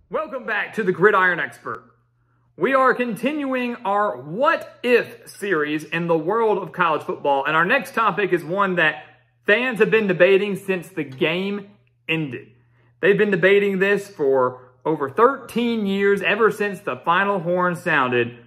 Welcome back to the Gridiron Expert. We are continuing our What If series in the world of college football, and our next topic is one that fans have been debating since the game ended. They've been debating this for over 13 years, ever since the final horn sounded.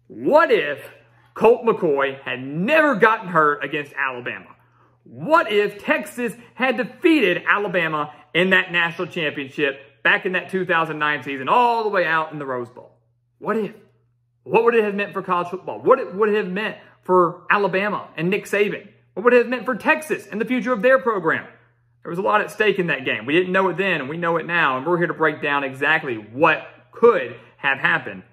What if Colt McCoy had never gotten hurt against Alabama? What if Texas had defeated Alabama in that national championship back in that 2009 season, all the way out in the Rose Bowl? What if? What would it have meant for college football? What would it have meant for Alabama and Nick Saban? What would it have meant for Texas and the future of their program? There was a lot at stake in that game. We didn't know it then, and we know it now, and we're here to break down exactly what could have happened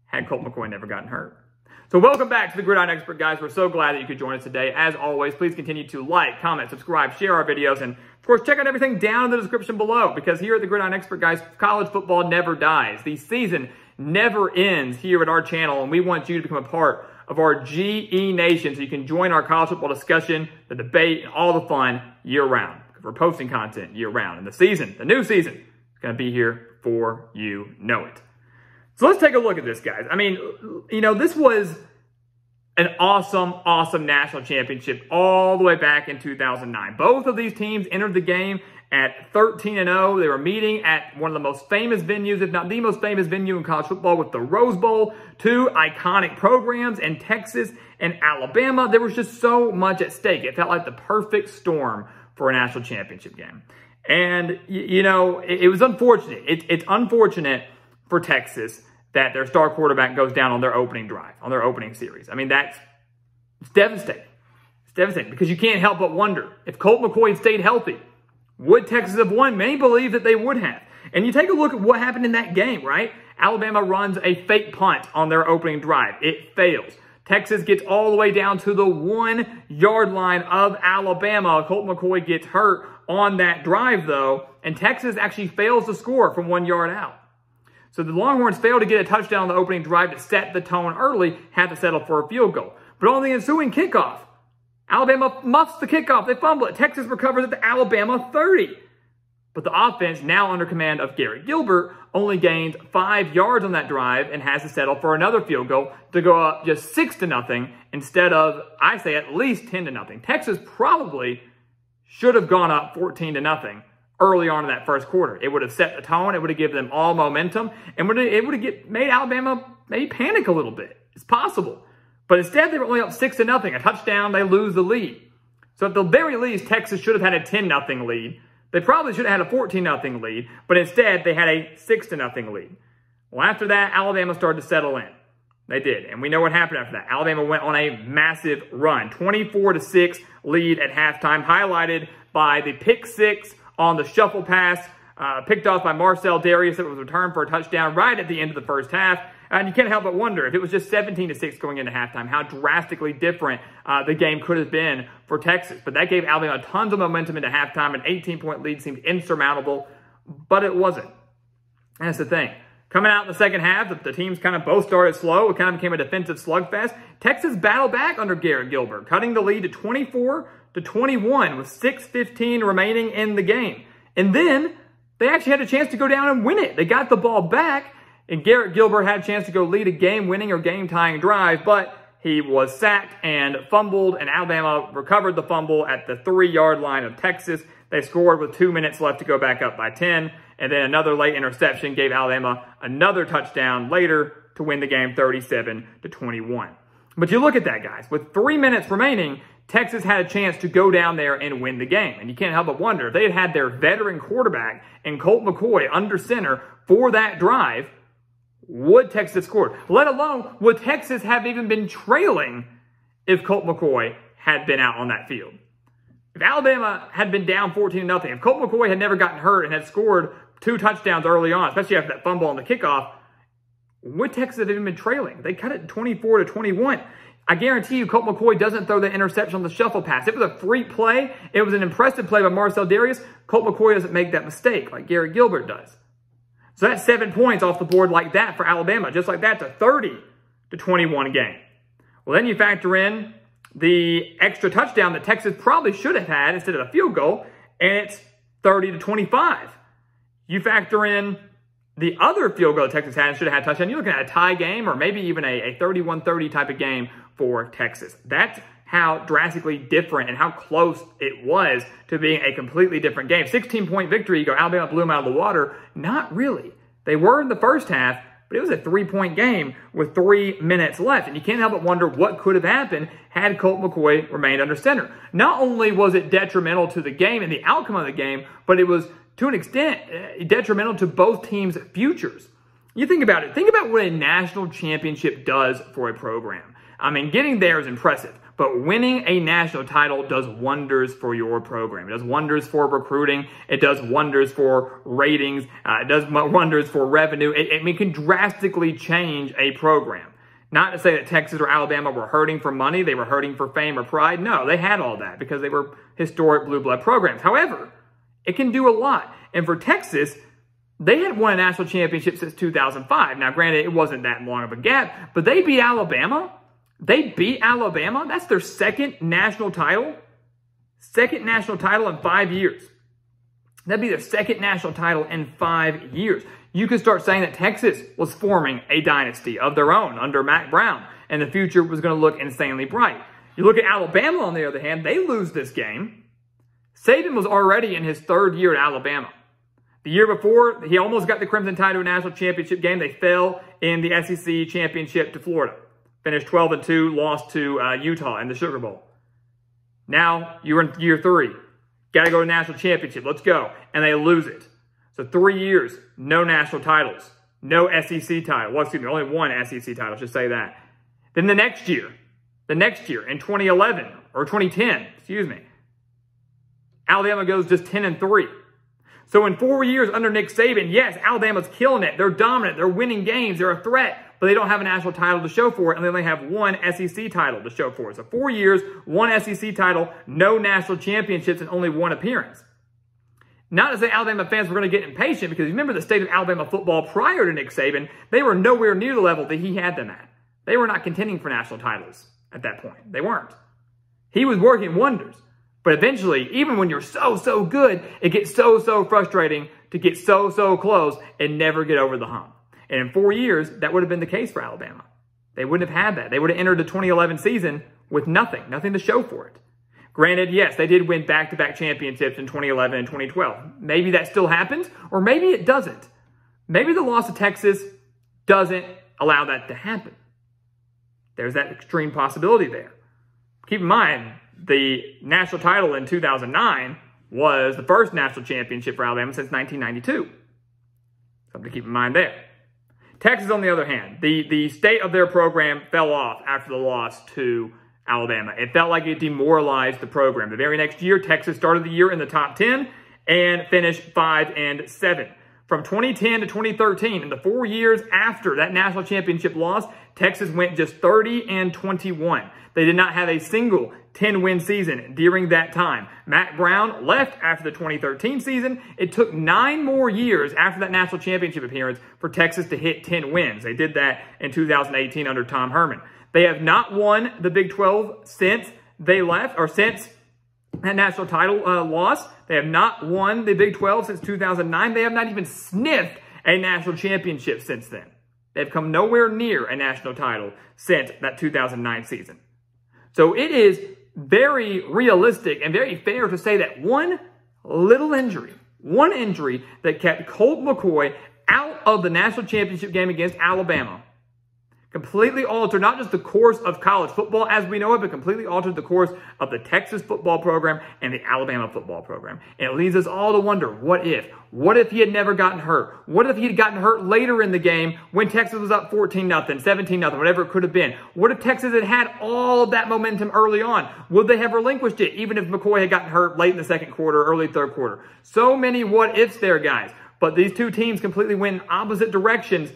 had Colt McCoy never gotten hurt. So welcome back to the Gridiron Expert, guys. We're so glad that you could join us today. As always, please continue to like, comment, subscribe, share our videos, and of course, check out everything down in the description below, because here at the Gridiron Expert, guys, college football never dies. The season never ends here at our channel, and we want you to become a part of our GE Nation so you can join our college football discussion, the debate, and all the fun year-round. We're posting content year-round, and the new season, is going to be here before you know it. So let's take a look at this, guys. I mean, you know, this was an awesome national championship all the way back in 2009. Both of these teams entered the game at 13-0. They were meeting at one of the most famous venues, if not the most famous venue in college football, with the Rose Bowl. Two iconic programs in Texas and Alabama. There was just so much at stake. It felt like the perfect storm for a national championship game. And, you know, it was unfortunate. It's unfortunate for Texas that their star quarterback goes down on their opening drive, on their opening series. I mean, it's devastating. It's devastating because you can't help but wonder, if Colt McCoy had stayed healthy, would Texas have won? Many believe that they would have. And you take a look at what happened in that game, right? Alabama runs a fake punt on their opening drive. It fails. Texas gets all the way down to the 1-yard line of Alabama. Colt McCoy gets hurt on that drive, though, and Texas actually fails to score from 1 yard out. So the Longhorns failed to get a touchdown on the opening drive to set the tone early, had to settle for a field goal. But on the ensuing kickoff, Alabama muffs the kickoff. They fumble it. Texas recovers at the Alabama 30. But the offense, now under command of Garrett Gilbert, only gains 5 yards on that drive and has to settle for another field goal to go up just 6-0 instead of, I say, at least 10-0. Texas probably should have gone up 14-0 early on in that first quarter. It would have set the tone. It would have given them all momentum, and it would have made Alabama maybe panic a little bit. It's possible. But instead, they were only up 6-0. A touchdown, they lose the lead. So at the very least, Texas should have had a 10-0 lead. They probably should have had a 14-0 lead, but instead, they had a 6-0 lead. Well, after that, Alabama started to settle in. They did, and we know what happened after that. Alabama went on a massive run. 24-6 lead at halftime, highlighted by the pick six on the shuffle pass, picked off by Marcel Darius. That was returned for a touchdown right at the end of the first half. And you can't help but wonder, if it was just 17-6 going into halftime, how drastically different the game could have been for Texas. But that gave Alabama tons of momentum into halftime. An 18-point lead seemed insurmountable, but it wasn't. And that's the thing. Coming out in the second half, the teams kind of both started slow. It kind of became a defensive slugfest. Texas battled back under Garrett Gilbert, cutting the lead to 24-21 with 6:15 remaining in the game. And then they actually had a chance to go down and win it. They got the ball back, and Garrett Gilbert had a chance to go lead a game-winning or game-tying drive, but he was sacked and fumbled, and Alabama recovered the fumble at the 3-yard line of Texas. They scored with 2 minutes left to go back up by 10, and then another late interception gave Alabama another touchdown later to win the game 37-21. But you look at that, guys. With 3 minutes remaining, Texas had a chance to go down there and win the game. And you can't help but wonder, if they had had their veteran quarterback and Colt McCoy under center for that drive, would Texas have scored? Let alone, would Texas have even been trailing if Colt McCoy had been out on that field? If Alabama had been down 14-0, if Colt McCoy had never gotten hurt and had scored 2 touchdowns early on, especially after that fumble on the kickoff, would Texas have even been trailing? They cut it 24-21. I guarantee you Colt McCoy doesn't throw the interception on the shuffle pass. It was a freak play. It was an impressive play by Marcel Darius. Colt McCoy doesn't make that mistake like Garrett Gilbert does. So that's 7 points off the board like that for Alabama, just like that, to 30-21 game. Well, then you factor in the extra touchdown that Texas probably should have had instead of a field goal, and it's 30-25. You factor in the other field goal Texas had and should have had a touchdown, you're looking at a tie game or maybe even a 31-30 type of game for Texas. That's how drastically different and how close it was to being a completely different game. 16-point victory, you go, Alabama blew them out of the water. Not really. They were in the first half, but it was a 3-point game with 3 minutes left. And you can't help but wonder what could have happened had Colt McCoy remained under center. Not only was it detrimental to the game and the outcome of the game, but it was, to an extent, detrimental to both teams' futures. You think about it. Think about what a national championship does for a program. I mean, getting there is impressive, but winning a national title does wonders for your program. It does wonders for recruiting. It does wonders for ratings. It does wonders for revenue. It can drastically change a program. Not to say that Texas or Alabama were hurting for money. They were hurting for fame or pride. No, they had all that because they were historic blue blood programs. However, it can do a lot. And for Texas, they had won a national championship since 2005. Now, granted, it wasn't that long of a gap, but they beat Alabama. They beat Alabama. That's their second national title. Second national title in 5 years. That'd be their second national title in 5 years. You could start saying that Texas was forming a dynasty of their own under Mac Brown, and the future was going to look insanely bright. You look at Alabama, on the other hand, they lose this game. Saban was already in his 3rd year at Alabama. The year before, he almost got the Crimson Tide to a national championship game. They fell in the SEC championship to Florida. Finished 12-2, lost to Utah in the Sugar Bowl. Now, you're in year 3. Got to go to national championship. Let's go. And they lose it. So 3 years, no national titles. No SEC title. Well, excuse me, only one SEC title, just say that. Then the next year, in 2011, or 2010, excuse me, Alabama goes just 10-3. So in 4 years under Nick Saban, yes, Alabama's killing it. They're dominant. They're winning games. They're a threat. But they don't have a national title to show for it, and they only have one SEC title to show for it. So 4 years, one SEC title, no national championships, and only one appearance. Not to say Alabama fans were going to get impatient, because remember the state of Alabama football prior to Nick Saban, they were nowhere near the level that he had them at. They were not contending for national titles at that point. They weren't. He was working wonders. But eventually, even when you're so good, it gets so frustrating to get so close and never get over the hump. And in 4 years, that would have been the case for Alabama. They wouldn't have had that. They would have entered the 2011 season with nothing to show for it. Granted, yes, they did win back-to-back championships in 2011 and 2012. Maybe that still happens, or maybe it doesn't. Maybe the loss of Texas doesn't allow that to happen. There's that extreme possibility there. Keep in mind, the national title in 2009 was the first national championship for Alabama since 1992. Something to keep in mind there. Texas, on the other hand, the state of their program fell off after the loss to Alabama. It felt like it demoralized the program. The very next year, Texas started the year in the top 10 and finished 5-7. From 2010 to 2013, in the 4 years after that national championship loss, Texas went just 30-21. They did not have a single 10-win season during that time. Mac Brown left after the 2013 season. It took 9 more years after that national championship appearance for Texas to hit 10 wins. They did that in 2018 under Tom Herman. They have not won the Big 12 since they left, or since that national title loss. They have not won the Big 12 since 2009. They have not even sniffed a national championship since then. They've come nowhere near a national title since that 2009 season. So it is very realistic and very fair to say that one injury that kept Colt McCoy out of the national championship game against Alabama completely altered not just the course of college football as we know it, but completely altered the course of the Texas football program and the Alabama football program. And it leads us all to wonder, what if? What if he had never gotten hurt? What if he had gotten hurt later in the game when Texas was up 14-0, 17-0, whatever it could have been? What if Texas had had all of that momentum early on? Would they have relinquished it even if McCoy had gotten hurt late in the second quarter, early third quarter? So many what ifs there, guys. But these two teams completely went in opposite directions,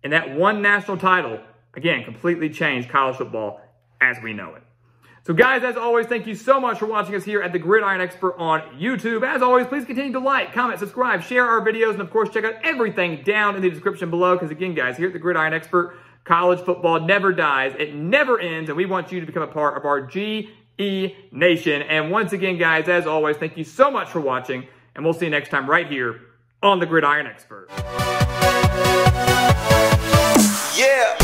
and that one national title, again, completely changed college football as we know it. So guys, as always, thank you so much for watching us here at the Gridiron Expert on YouTube. As always, please continue to like, comment, subscribe, share our videos, and of course, check out everything down in the description below, because again, guys, here at the Gridiron Expert, college football never dies. It never ends, and we want you to become a part of our GE Nation. And once again, guys, as always, thank you so much for watching, and we'll see you next time right here on the Gridiron Expert. Yeah.